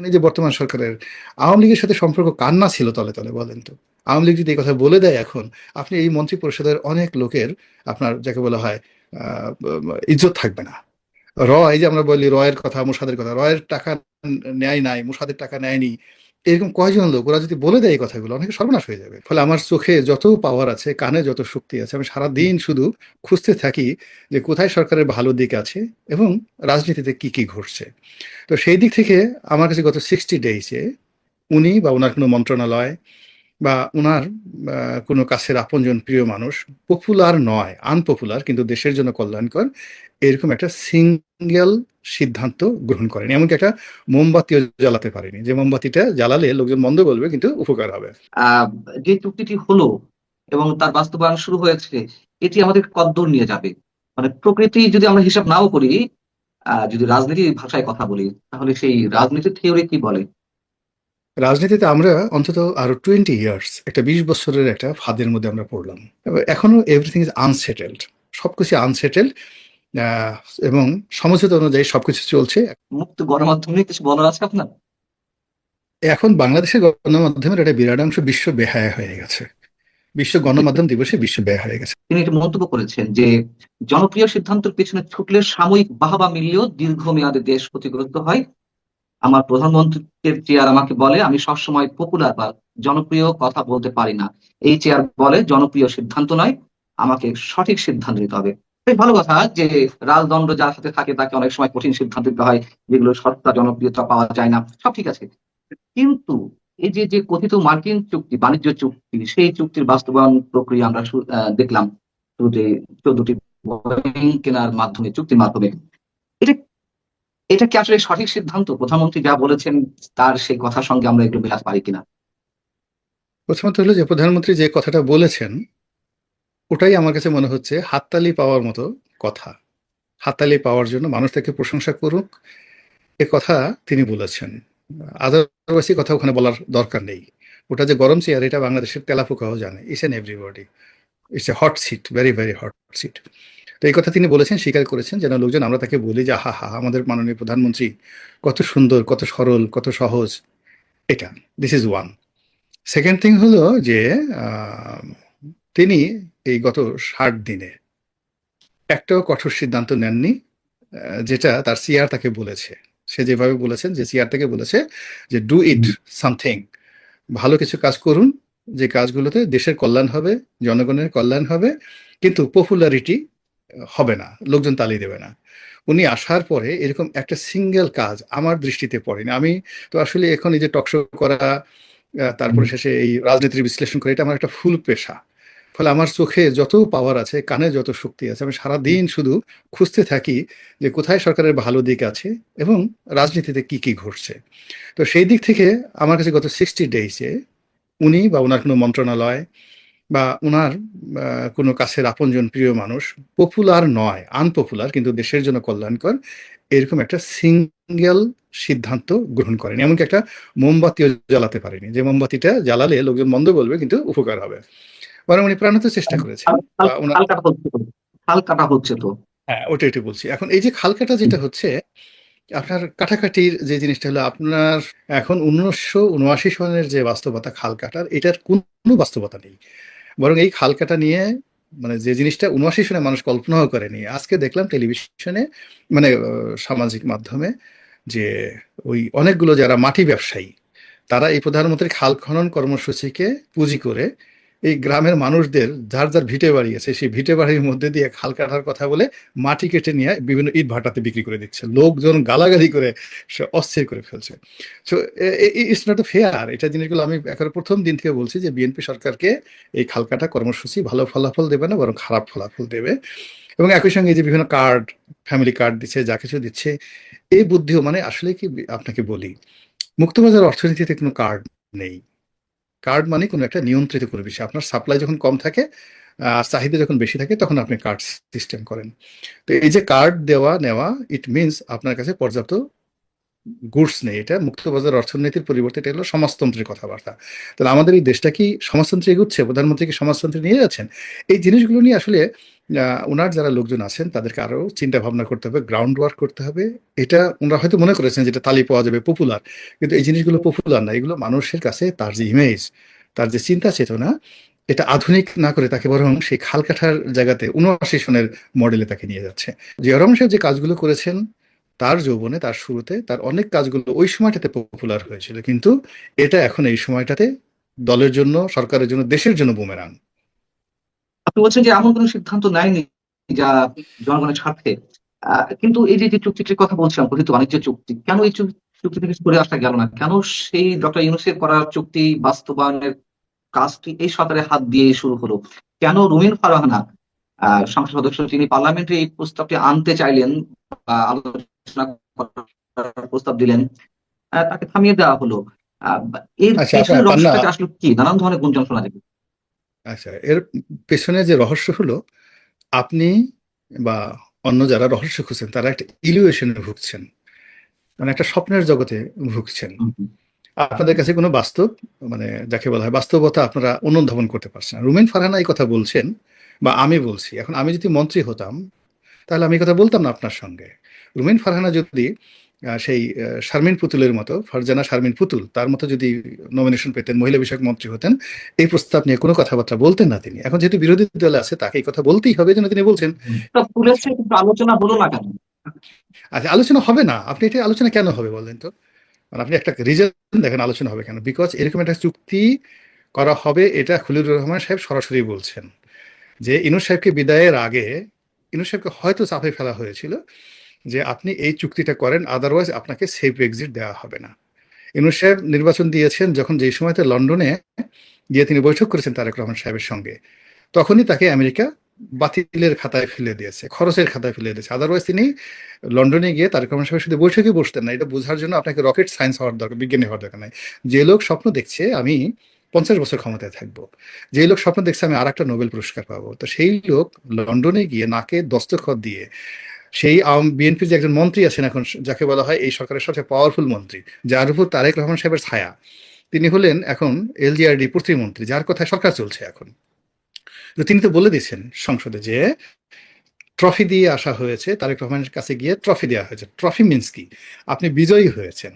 এই যে বর্তমান সরকারের আওয়ামী লীগের সাথে সম্পর্ক কার না ছিল তলে তলে বলেন তো? আওয়ামী লীগ যদি এই কথা বলে দেয় এখন, আপনি এই মন্ত্রী পরিষদের অনেক লোকের আপনার যাকে বলা হয় ইজ্জত থাকবে না। এই যে আমরা বলি রয়ের কথা, মোসাদের কথা, রয়ের টাকা নেয় নাই, মোসাদের টাকা নেয়নি, এরকম কয়জন লোক ওরা যদি বলে দেয় এই কথাগুলো, অনেকে সর্বনাশ হয়ে যাবে। ফলে আমার চোখে যত পাওয়ার আছে, কানে যত শক্তি আছে, আমি সারাদিন শুধু খুঁজতে থাকি যে কোথায় সরকারের ভালো দিক আছে এবং রাজনীতিতে কি কি ঘটছে। তো সেই দিক থেকে আমার কাছে গত 60 ডেইসে উনি বা ওনার কোনো মন্ত্রণালয় বা উনার কোনো কাছের আপনজন প্রিয় মানুষ পপুলার নয়, আনপপুলার কিন্তু দেশের জন্য কল্যাণকর এরকম একটা সিঙ্গেল সিদ্ধান্ত গ্রহণ করেনি। এমনকি একটা মোমবাতিও জ্বালাতে পারেনি, যে মোমবাতিটা জ্বালালে লোকজন মন্দ বলবে কিন্তু উপকার হবে। আহ, যে চুক্তিটি হলো এবং তার বাস্তবায়ন শুরু হয়েছে, এটি আমাদের কতদূর নিয়ে যাবে? মানে প্রকৃতি যদি আমরা হিসাব নাও করি, যদি রাজনীতির ভাষায় কথা বলি, তাহলে সেই রাজনীতির থিওরি কি বলে? রাজনীতিতে আমরা অন্তত আরো 20 ইয়ার্স, একটা 20 বছরের একটা ফাঁদের মধ্যে আমরা পড়লাম। এখনো এভরিথিং ইজ আনসেটেলড, সবকিছু আনসেটেলড, এবং সমঝোতা অনুযায়ী সবকিছু চলছে। মুক্ত গণমাধ্যম নিয়ে কিছু বলার আছে আপনার? এখন বাংলাদেশের গণমাধ্যমের একটা বিরাট অংশ বিশ্ব বেহায়া হয়ে গেছে। বিশ্ব গণমাধ্যম দিবসে বিশ্ব ব্যয় হয়ে গেছে। তিনি একটি মন্তব্য করেছেন যে জনপ্রিয় সিদ্ধান্তের পিছনে ছুটলে সাময়িক বাহবা মিললেও দীর্ঘমেয়াদে দেশ ক্ষতিগ্রস্ত হয়। আমার প্রধানমন্ত্রীর চেয়ার আমাকে বলে আমি সবসময় পপুলার বা জনপ্রিয় কথা বলতে পারি না। এই চেয়ার বলে জনপ্রিয় সিদ্ধান্ত নয়, আমাকে সঠিক সিদ্ধান্ত নিতে হবে। বেশ ভালো কথা যে রাজদণ্ড যার হাতে থাকে তাকে অনেক সময় কঠিন সিদ্ধান্ত নিতে হয়, যেগুলো সত্তা জনপ্রিয়তা পাওয়া যায় না, সব ঠিক আছে। কিন্তু এই যে যে কথিত মার্কিন চুক্তি, বাণিজ্য চুক্তি, সেই চুক্তির বাস্তবায়ন প্রক্রিয়া আমরা দেখলাম শুরুতে 14টি বোয়িং কেনার মাধ্যমে, চুক্তির মাধ্যমে। এটা এটা কি আসলে সঠিক সিদ্ধান্ত? প্রধানমন্ত্রী যা বলেছেন তার সেই কথার সঙ্গে আমরা এগুলো মেলাতে পারি কিনা? প্রথমত হলো যে প্রধানমন্ত্রী যে কথাটা বলেছেন, ওটাই আমার কাছে মনে হচ্ছে হাততালি পাওয়ার মতো কথা। হাততালি পাওয়ার জন্য মানুষ তাকে প্রশংসা করুক, এ কথা তিনি বলেছেন। আদারওয়াইজ কথা ওখানে বলার দরকার নেই। ওটা যে গরম চেয়ার, এটা বাংলাদেশের তেলাপোকাও জানে, is an everybody. It's a hot seat, very very hot seat. তো এই কথা তিনি বলেছেন, স্বীকার করেছেন, যেন লোকজন আমরা তাকে বলি যে হা হা আমাদের মাননীয় প্রধানমন্ত্রী কত সুন্দর, কত সরল, কত সহজ। এটা, this is one. Second thing হলো যে আহ, তিনি এই গত 60 দিনে একটাও কঠোর সিদ্ধান্ত নেননি, যেটা তার সিআর তাকে বলেছে। সে যেভাবে বলেছেন, যে সিআর তাকে বলেছে যে ডু ইট সামথিং, ভালো কিছু কাজ করুন, যে কাজগুলোতে দেশের কল্যাণ হবে, জনগণের কল্যাণ হবে, কিন্তু পপুলারিটি হবে না, লোকজন তালি দেবে না। উনি আসার পরে এরকম একটা সিঙ্গেল কাজ আমার দৃষ্টিতে পড়েনি। আমি তো আসলে এখন এই যে টকশো করা, তারপরে শেষে এই রাজনীতির বিশ্লেষণ করে, এটা আমার একটা ফুল পেশা। ফলে আমার চোখে যত পাওয়ার আছে, কানে যত শক্তি আছে, আমি সারাদিন শুধু খুঁজতে থাকি যে কোথায় সরকারের ভালো দিক আছে এবং রাজনীতিতে কি কি ঘটছে। তো সেই দিক থেকে আমার কাছে গত 60 ডেইসে উনি বা ওনার কোনো মন্ত্রণালয় বা উনার কোনো কাছের আপনজন প্রিয় মানুষ পপুলার নয়, আনপপুলার কিন্তু দেশের জন্য কল্যাণকর এরকম একটা সিঙ্গেল সিদ্ধান্ত গ্রহণ করেনি। এমনকি একটা মোমবাতিও জ্বালাতে পারেনি, যে মোমবাতিটা জ্বালালে লোকজন মন্দ বলবে কিন্তু উপকার হবে। বরং উনি প্রাণত চেষ্টা করেছেন। বা ওনার, খাল কাটা হচ্ছে তো, খাল কাটা হচ্ছে তো। হ্যাঁ ওটাই একটু বলছি। এখন এই যে খালকাটা যেটা হচ্ছে, আপনার কাটাকাটির যে জিনিসটা হলো, আপনার এখন 1979 সনের যে বাস্তবতা খাল কাটার, এটার কোনো বাস্তবতা নেই। বরং এই খাল কাটা নিয়ে মানে যে জিনিসটা 79 সনে মানুষ কল্পনাও করেনি, আজকে দেখলাম টেলিভিশনে, মানে সামাজিক মাধ্যমে, যে ওই অনেকগুলো যারা মাটি ব্যবসায়ী, তারা এই প্রধানমন্ত্রীর খাল খনন কর্মসূচিকে পুঁজি করে এই গ্রামের মানুষদের যার যার ভিটে বাড়ি আছে, সেই ভিটে বাড়ির মধ্যে দিয়ে খাল কাটার কথা বলে মাটি কেটে নিয়ে বিভিন্ন ইট ভাটাতে বিক্রি করে দিচ্ছে। লোকজন গালাগালি করে সে অস্থির করে ফেলছে। So it's not fair. এটা জিনিসগুলো আমি একেবারে প্রথম দিন থেকে বলছি যে বিএনপি সরকারকে এই খাল কাটা কর্মসূচি ভালো ফলাফল দেবে না, বরং খারাপ ফলাফল দেবে। এবং একই সঙ্গে এই যে বিভিন্ন কার্ড, ফ্যামিলি কার্ড দিচ্ছে, যা কিছু দিচ্ছে, এই বুদ্ধিও মানে আসলে কি, আপনাকে বলি, মুক্তবাজার অর্থনীতিতে কোনো কার্ড নেই। কার্ড মানে কোনো একটা নিয়ন্ত্রিত পরিবেশে আপনার সাপ্লাই যখন কম থাকে আর চাহিদা যখন বেশি থাকে, তখন আপনি কার্ড সিস্টেম করেন। তো এই যে কার্ড দেওয়া নেওয়া, ইট মিনস আপনার কাছে পর্যাপ্ত গুডস নেই। এটা মুক্তবাজার অর্থনীতির পরিবর্তে এটা হলো সমাজতন্ত্রের কথাবার্তা। তাহলে আমাদের এই দেশটা কি সমাজতন্ত্রে এগুচ্ছে? প্রধানমন্ত্রী কি সমাজতন্ত্রে নিয়ে যাচ্ছেন? এই জিনিসগুলো নিয়ে আসলে ওনার যারা লোকজন আছেন তাদেরকে আরো চিন্তা ভাবনা করতে হবে, গ্রাউন্ড ওয়ার্ক করতে হবে। এটা ওনারা হয়তো মনে করেছেন যেটা তালি পাওয়া যাবে, পপুলার, কিন্তু এই জিনিসগুলো পপুলার না। এগুলো মানুষের কাছে তার যে ইমেজ, তার যে চিন্তা চেতনা, এটা আধুনিক না করে তাকে বরং সেই খালকাঠার জায়গাতে ৭৯ সনের মডেলে তাকে নিয়ে যাচ্ছে। জিয়া রহমান সাহেব যে কাজগুলো করেছেন তার যৌবনে, তার শুরুতে, তার অনেক কাজগুলো ওই সময়টাতে পপুলার হয়েছিল, কিন্তু এটা এখন এই সময়টাতে দলের জন্য, সরকারের জন্য, দেশের জন্য বুমেরাং। আপনি বলছেন যে এমন কোনো সিদ্ধান্ত নেয়নি যা জনগণের স্বার্থে। কিন্তু এই যে যে চুক্তিটির কথা বলছিলাম, কথিত বাণিজ্য চুক্তি, কেন এই চুক্তি থেকে সরে আসা গেল না? কেন সেই ডক্টর ইউনূসের করা চুক্তি বাস্তবায়নের কাজটি এই সরকারের হাত দিয়ে শুরু হলো? কেন রুমিন ফারহানা, সংসদ সদস্য, তিনি পার্লামেন্টে এই প্রস্তাবটি আনতে চাইলেন বা আলোচনা করার প্রস্তাব দিলেন, তাকে থামিয়ে দেওয়া হলো? এর আচ্ছা, পেছনের পান্না, রহস্যটা আসলে কি? নানান ধরনের গুঞ্জন শোনা যায়। আচ্ছা, এর পেছনে যে রহস্য হলো, আপনি বা অন্য যারা রহস্য খুঁজছেন তারা একটা ইলিউশনে ভুগছেন, মানে একটা স্বপ্নের জগতে ভুগছেন। হুম, হুম। আপনাদের কাছে কোনো বাস্তব, মানে যাকে বলা হয় বাস্তবতা, আপনারা অনুধাবন করতে পারছেন না। রুমিন ফারহানা এই কথা বলছেন, বা আমি বলছি, এখন আমি যদি মন্ত্রী হতাম তাহলে আমি এই কথা বলতাম না আপনার সঙ্গে। রুমিন ফারহানা যদি সেই শারমিন পুতুলের মতো, ফারজানা শারমিন পুতুল, তার মতো যদি নমিনেশন পেতেন, মহিলা বিষয়ক মন্ত্রী হতেন, এই প্রস্তাব নিয়ে কোনো কথাবার্তা বলতেন না তিনি। এখন যেহেতু বিরোধী দলে আছে, তাকে এই কথা বলতেই হবে, যেন তিনি বলছেন। তা আচ্ছা, তুলেছে, কিন্তু আলোচনা হলো না কেন? আচ্ছা, আলোচনা হবে না, আপনি এটা আলোচনা কেন হবে বলেন তো? মানে আপনি একটা রিজন দেখেন আলোচনা হবে কেন। বিকজ এরকম একটা চুক্তি করা হবে, এটা খলিলুর রহমান সাহেব সরাসরি বলছেন। যে ইনুস সাহেবকে বিদায়ের আগে ইনুস সাহেবকে হয়তো চাপে ফেলা হয়েছিল যে আপনি এই চুক্তিটা করেন, আদারওয়াইজ আপনাকে সেফ এক্সিট দেওয়া হবে না। ইনুস সাহেব নির্বাচন দিয়েছেন যখন, যেই সময়তে লন্ডনে গিয়ে তিনি বৈঠক করেছেন তারেক রহমান সাহেবের সঙ্গে, তখনই তাকে আমেরিকা বাতিলের খাতায় ফেলে দিয়েছে, খরচের খাতায় ফেলে দিয়েছে। আদারওয়াইজ তিনি লন্ডনে গিয়ে তারেক রহমান সাহেবের সাথে বৈঠকে বসতেন না। এটা বোঝার জন্য আপনাকে রকেট সায়েন্স হওয়ার দরকার, বিজ্ঞানী হওয়ার দরকার নাই। যে লোক স্বপ্ন দেখছে আমি 50 বছর ক্ষমতায় থাকবো, যে লোক স্বপ্ন দেখছে আমি আর একটা নোবেল পুরস্কার পাবো, তো সেই লোক লন্ডনে গিয়ে নাকে দস্তখত দিয়ে, সেই বিএনপির যে একজন মন্ত্রী আছেন এখন, যাকে বলা হয় এই সরকারের সবচেয়ে পাওয়ারফুল মন্ত্রী, যার উপর তারেক রহমান সাহেবের ছায়া, তিনি হলেন এখন এলজিআরডি প্রতিমন্ত্রী, যার কথায় সরকার চলছে এখন। তো তিনি তো বলে দিয়েছেন সংসদে যে ট্রফি দিয়ে আসা হয়েছে, তারেক রহমানের কাছে গিয়ে ট্রফি দেওয়া হয়েছে। ট্রফি মিন্স কি? আপনি বিজয়ী হয়েছেন,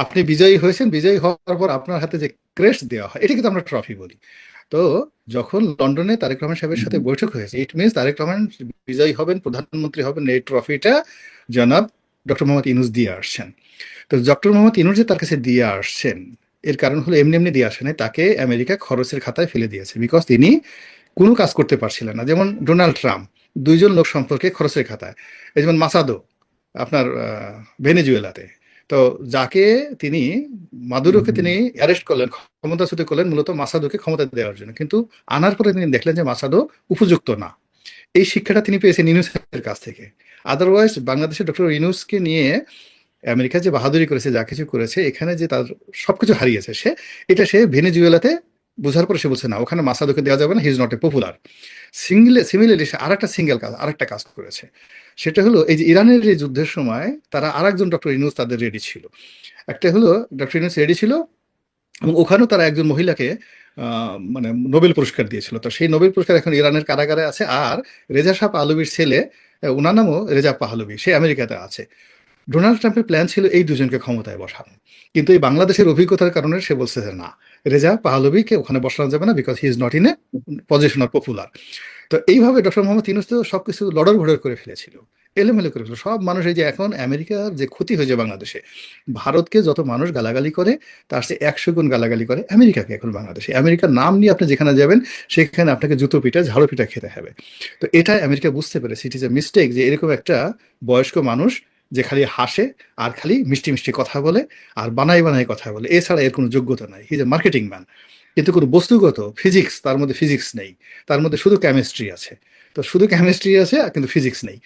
আপনি বিজয়ী হয়েছেন, বিজয়ী হওয়ার পর আপনার হাতে যে ক্রেস্ট দেওয়া হয়, এটা কিন্তু আমরা ট্রফি বলি। তো যখন লন্ডনে তারেক রহমান সাহেবের সাথে বৈঠক হয়েছে, ইট মিনস তারেক রহমান বিজয়ী হবেন, প্রধানমন্ত্রী হবেন, এই ট্রফিটা জনাব ডক্টর মোহাম্মদ ইউনূস দিয়ে আসছেন। তো ডক্টর মোহাম্মদ ইউনূস যে তার কাছে দিয়ে আসছেন, এর কারণ হলো এমনি এমনি দিয়ে আসেন, তাকে আমেরিকা খরচের খাতায় ফেলে দিয়েছে। বিকজ তিনি কোনো কাজ করতে পারছিলেন না। যেমন ডোনাল্ড ট্রাম্প, দুইজন লোক সম্পর্কে খরচের খাতায়। এই যেমন মাসাদো, আপনার ভেনেজুয়েলাতে। তো যাকে তিনি, মাদুরোকে তিনি অ্যারেস্ট করলেন, ক্ষমতাচ্যুত করলেন মূলত মাসাদোকে ক্ষমতা দেওয়ার জন্য, কিন্তু আনার পরে তিনি দেখলেন যে মাসাদো উপযুক্ত না। এই শিক্ষাটা তিনি পেয়েছেন ইউনূসের কাছ থেকে। আদারওয়াইজ বাংলাদেশে ডক্টর ইউনূসকে নিয়ে আমেরিকা যে বাহাদুরি করেছে, যা কিছু করেছে, এখানে যে তার সবকিছু হারিয়েছে সে, এটা সে ভেনেজুয়েলাতে বোঝার পরে সে বলছে না, ওখানে মাসাদোকে দেওয়া যাবে না, he is not a popular. Similarly সে আরেকটা কাজ করেছে। সেটা হলো এই যে ইরানের যে যুদ্ধের সময় তারা আরেকজন ডক্টর ইউনূস তাদের রেডি ছিল। একটা হলো ডক্টর ইউনূস রেডি ছিল, এবং ওখানেও তারা একজন মহিলাকে মানে নোবেল পুরস্কার দিয়েছিল। তো সেই নোবেল পুরস্কার এখন ইরানের কারাগারে আছে। আর রেজা শাহ পাহলবির ছেলে, ওনার নামও রেজা পাহলবি, সে আমেরিকাতে আছে। ডোনাল্ড ট্রাম্পের প্ল্যান ছিল এই দুজনকে ক্ষমতায় বসানো, কিন্তু এই বাংলাদেশের অভিজ্ঞতার কারণে সে বলছে যে না, রেজা পাহলবিকে ওখানে বসানো যাবে না, because he is not in a position of popular. তো এইভাবে ডক্টর মোহাম্মদ ইউনূস তো সবকিছু লড়র ভড়র করে ফেলেছিল, এলোমেলো করে ফেলেছিল সব মানুষ। এই যে এখন আমেরিকার যে ক্ষতি হয়েছে বাংলাদেশে, ভারতকে যত মানুষ গালাগালি করে তার চেয়ে 100 গুণ গালাগালি করে আমেরিকাকে এখন বাংলাদেশে। আমেরিকার নাম নিয়ে আপনি যেখানে যাবেন সেখানে আপনাকে জুতো পিটা, ঝাড়ু পিটা খেতে হবে। তো এটাই আমেরিকা বুঝতে পেরেছে, ইট ইজ এ মিস্টেক যে এরকম একটা বয়স্ক মানুষ যে খালি হাসে আর খালি মিষ্টি মিষ্টি কথা বলে আর বানাই বানাই কথা বলে, এছাড়া এর কোনো যোগ্যতা নাই। He is a marketing man, কিন্তু কোনো বস্তুগত ফিজিক্স তার মধ্যে, ফিজিক্স নেই, তার মধ্যে শুধু কেমিস্ট্রি আছে। তো শুধু কেমিস্ট্রি আছে কিন্তু ফিজিক্স নেই।